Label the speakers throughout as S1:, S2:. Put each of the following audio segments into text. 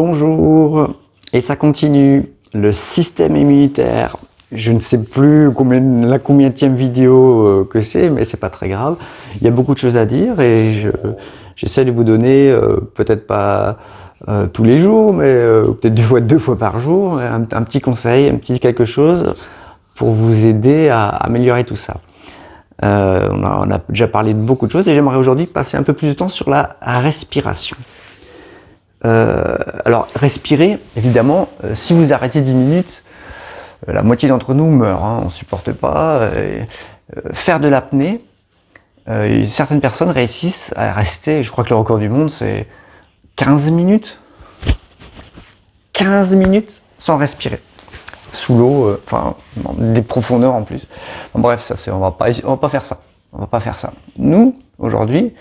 S1: Bonjour, et ça continue, le système immunitaire. Je ne sais plus la combienième vidéo que c'est, mais c'est pas très grave. Il y a beaucoup de choses à dire et j'essaie de vous donner, peut-être pas tous les jours, mais peut-être deux fois par jour, un petit conseil, un petit quelque chose pour vous aider à améliorer tout ça. On a déjà parlé de beaucoup de choses et j'aimerais aujourd'hui passer un peu plus de temps sur la respiration. Alors, respirer, évidemment, si vous arrêtez 10 minutes, la moitié d'entre nous meurt, hein, on ne supporte pas. Faire de l'apnée, certaines personnes réussissent à rester, je crois que le record du monde c'est 15 minutes. 15 minutes sans respirer. Sous l'eau, enfin, des profondeurs en plus. Bon, bref, ça, on va pas faire ça. On va pas faire ça. Nous, aujourd'hui,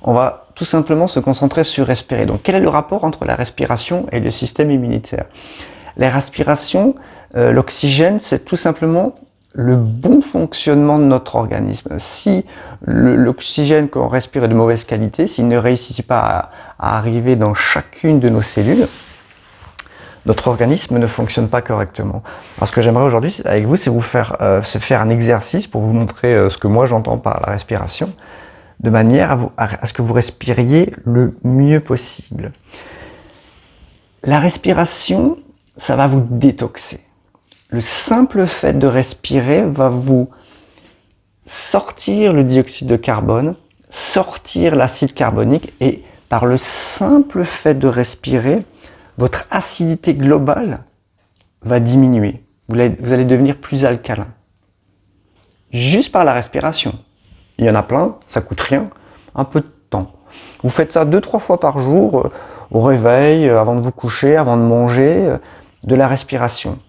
S1: on va tout simplement se concentrer sur respirer. Donc, quel est le rapport entre la respiration et le système immunitaire? La respiration, l'oxygène, c'est tout simplement le bon fonctionnement de notre organisme. Si l'oxygène qu'on respire est de mauvaise qualité, s'il ne réussit pas à arriver dans chacune de nos cellules, notre organisme ne fonctionne pas correctement. Alors, ce que j'aimerais aujourd'hui avec vous, c'est faire un exercice pour vous montrer ce que moi j'entends par la respiration, de manière à ce que vous respiriez le mieux possible. La respiration, ça va vous détoxer. Le simple fait de respirer va vous sortir le dioxyde de carbone, sortir l'acide carbonique, et par le simple fait de respirer, votre acidité globale va diminuer. Vous allez devenir plus alcalin. Juste par la respiration. Il y en a plein, ça coûte rien, un peu de temps. Vous faites ça 2-3 fois par jour, au réveil, avant de vous coucher, avant de manger, de la respiration.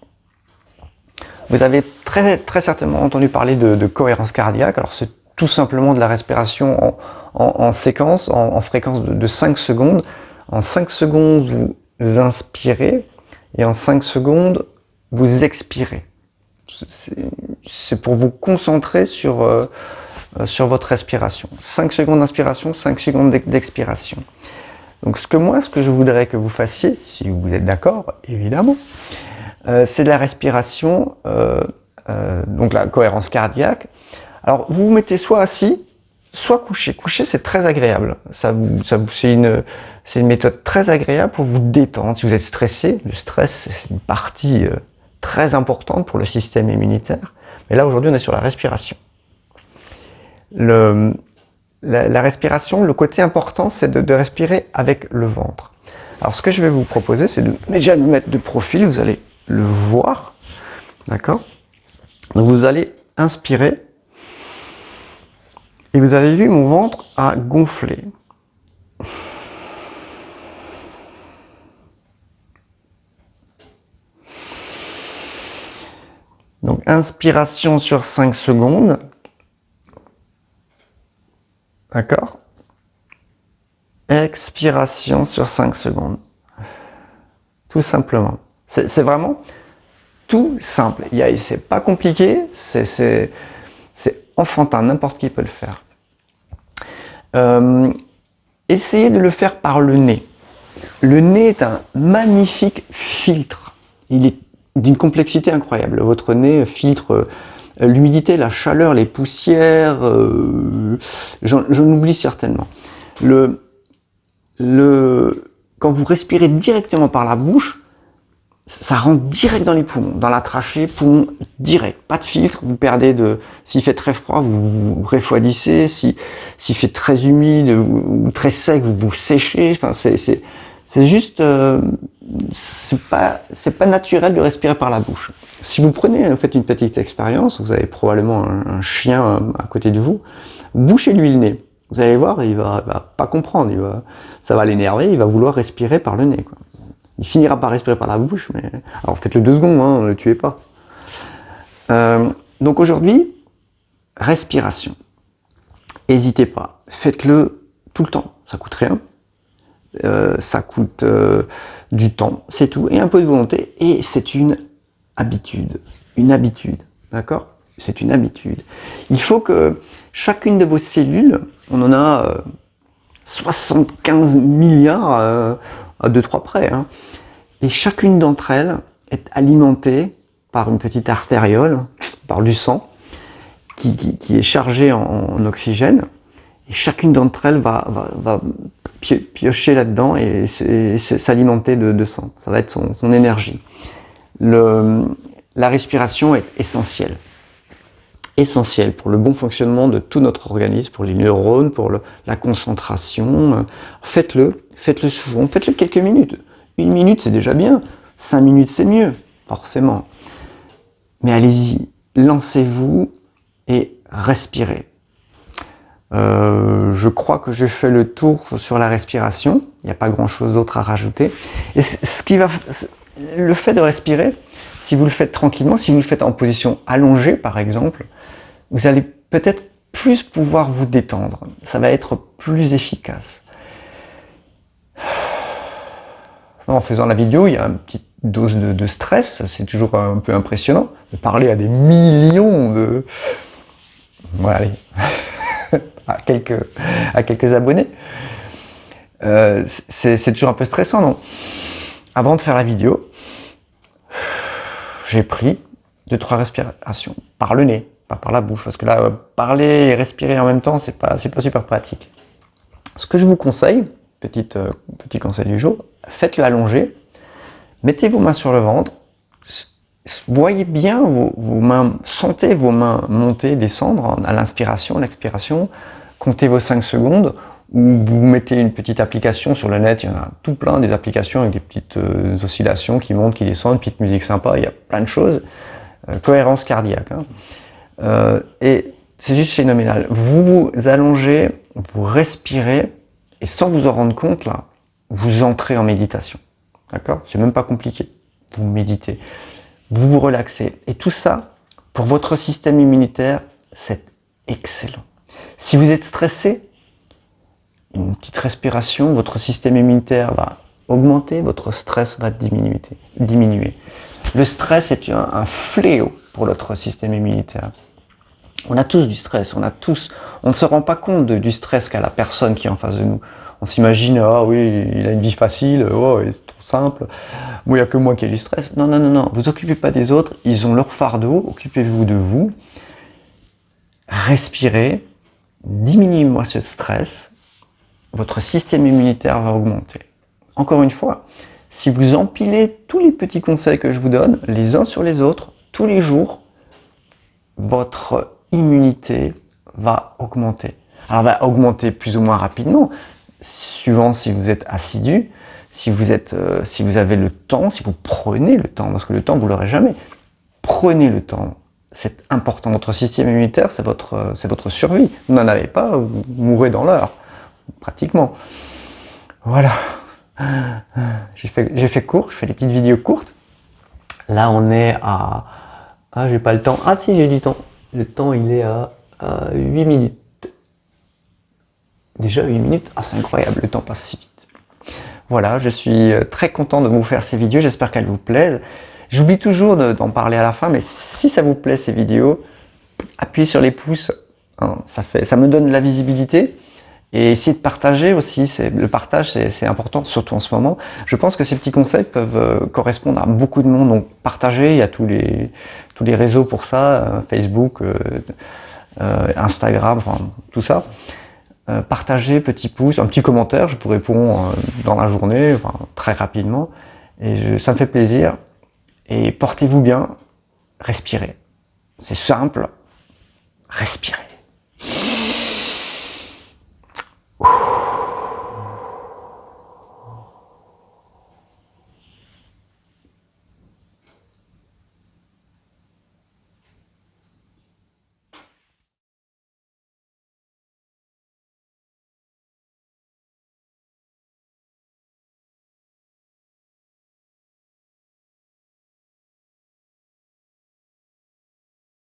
S1: Vous avez très certainement entendu parler de cohérence cardiaque. Alors c'est tout simplement de la respiration en séquence, en fréquence de 5 secondes. En 5 secondes, vous inspirez et en 5 secondes, vous expirez. C'est pour vous concentrer sur votre respiration. 5 secondes d'inspiration, 5 secondes d'expiration. Donc ce que je voudrais que vous fassiez, si vous êtes d'accord, évidemment, c'est de la respiration, donc la cohérence cardiaque. Alors vous vous mettez soit assis, soit couché. Couché, c'est très agréable. C'est une méthode très agréable pour vous détendre. Si vous êtes stressé, le stress, c'est une partie très importante pour le système immunitaire. Mais là, aujourd'hui, on est sur la respiration. La respiration, le côté important, c'est de respirer avec le ventre. Alors, ce que je vais vous proposer, c'est déjà de me mettre de profil. Vous allez le voir. D'accord? Donc, vous allez inspirer. Et vous avez vu, mon ventre a gonflé. Donc, inspiration sur 5 secondes. D'accord? Expiration sur 5 secondes. Tout simplement. C'est vraiment tout simple. C'est pas compliqué, c'est enfantin, n'importe qui peut le faire. Essayez de le faire par le nez. Le nez est un magnifique filtre. Il est d'une complexité incroyable. Votre nez filtre l'humidité, la chaleur, les poussières, j'en oublie certainement. Quand vous respirez directement par la bouche, ça rentre direct dans les poumons, dans la trachée, poumons direct, pas de filtre, vous perdez s'il fait très froid, vous refroidissez, s'il fait très humide ou très sec, vous séchez, enfin c'est juste, c'est pas naturel de respirer par la bouche. Si vous faites une petite expérience, vous avez probablement un chien à côté de vous, bouchez-lui le nez. Vous allez voir, il va pas comprendre, ça va l'énerver, il va vouloir respirer par le nez, quoi. Il finira par respirer par la bouche, mais alors faites-le 2 secondes, hein, ne le tuez pas. Donc aujourd'hui, respiration. N'hésitez pas, faites-le tout le temps, ça coûte rien. Ça coûte du temps, c'est tout, et un peu de volonté, et c'est une habitude, d'accord? C'est une habitude. Il faut que chacune de vos cellules, on en a 75 milliards à 2-3 près, hein, Et chacune d'entre elles est alimentée par une petite artériole, par du sang, qui est chargée en oxygène. Et chacune d'entre elles va piocher là-dedans et s'alimenter de sang. Ça va être son énergie. La respiration est essentielle. Essentielle pour le bon fonctionnement de tout notre organisme, pour les neurones, pour la concentration. Faites-le souvent, faites-le quelques minutes. 1 minute, c'est déjà bien. 5 minutes, c'est mieux, forcément. Mais allez-y, lancez-vous et respirez. Je crois que j'ai fait le tour sur la respiration. Il n'y a pas grand-chose d'autre à rajouter. Et le fait de respirer, si vous le faites tranquillement, si vous le faites en position allongée, par exemple, vous allez peut-être plus pouvoir vous détendre. Ça va être plus efficace. En faisant la vidéo, il y a une petite dose de stress. C'est toujours un peu impressionnant de parler à des millions de... Voilà, allez. à quelques abonnés. C'est toujours un peu stressant, non? Avant de faire la vidéo, j'ai pris 2-3 respirations par le nez, pas par la bouche, parce que là, parler et respirer en même temps, c'est pas super pratique. Ce que je vous conseille, petit conseil du jour, faites-le allongé, mettez vos mains sur le ventre, voyez bien vos mains, sentez vos mains monter, descendre à l'inspiration, l'expiration, comptez vos 5 secondes, ou vous mettez une petite application sur le net, il y en a tout plein, des applications avec des petites oscillations qui montent, qui descendent, petite musique sympa, il y a plein de choses, cohérence cardiaque. Hein. Et c'est juste phénoménal. Vous vous allongez, vous respirez, et sans vous en rendre compte, là, vous entrez en méditation. D'accord? C'est même pas compliqué. Vous méditez. Vous vous relaxez. Et tout ça, pour votre système immunitaire, c'est excellent. Si vous êtes stressé, une petite respiration, votre système immunitaire va augmenter, votre stress va diminuer. Le stress est un fléau pour notre système immunitaire. On a tous du stress, on ne se rend pas compte du stress qu'a la personne qui est en face de nous. On s'imagine, ah oui, il a une vie facile, oh, c'est trop simple, moi il n'y a que moi qui ai du stress. Non, non, non, non, vous occupez pas des autres, ils ont leur fardeau, occupez-vous de vous, respirez, diminuez-moi ce stress, votre système immunitaire va augmenter. Encore une fois, si vous empilez tous les petits conseils que je vous donne, les uns sur les autres, tous les jours, votre immunité va augmenter. Alors, elle va augmenter plus ou moins rapidement, suivant si vous êtes assidu, si vous avez le temps, si vous prenez le temps, parce que le temps, vous l'aurez jamais. Prenez le temps, c'est important. Votre système immunitaire, c'est votre survie. Vous n'en avez pas, vous mourrez dans l'heure, pratiquement. Voilà. J'ai fait court, je fais des petites vidéos courtes. Là, on est à... Ah, j'ai pas le temps. Ah si, j'ai du temps. Le temps, il est à 8 minutes. Déjà 8 minutes, ah c'est incroyable, le temps passe si vite. Voilà, je suis très content de vous faire ces vidéos, j'espère qu'elles vous plaisent. J'oublie toujours d'en parler à la fin, mais si ça vous plaît ces vidéos, appuyez sur les pouces, hein, ça me donne de la visibilité. Et essayez de partager aussi, le partage c'est important, surtout en ce moment. Je pense que ces petits conseils peuvent correspondre à beaucoup de monde, donc partagez, il y a tous les réseaux pour ça, Facebook, Instagram, enfin tout ça. Partagez, petit pouce, un petit commentaire, je vous réponds dans la journée, enfin très rapidement, et ça me fait plaisir. Et portez-vous bien, respirez. C'est simple, respirez.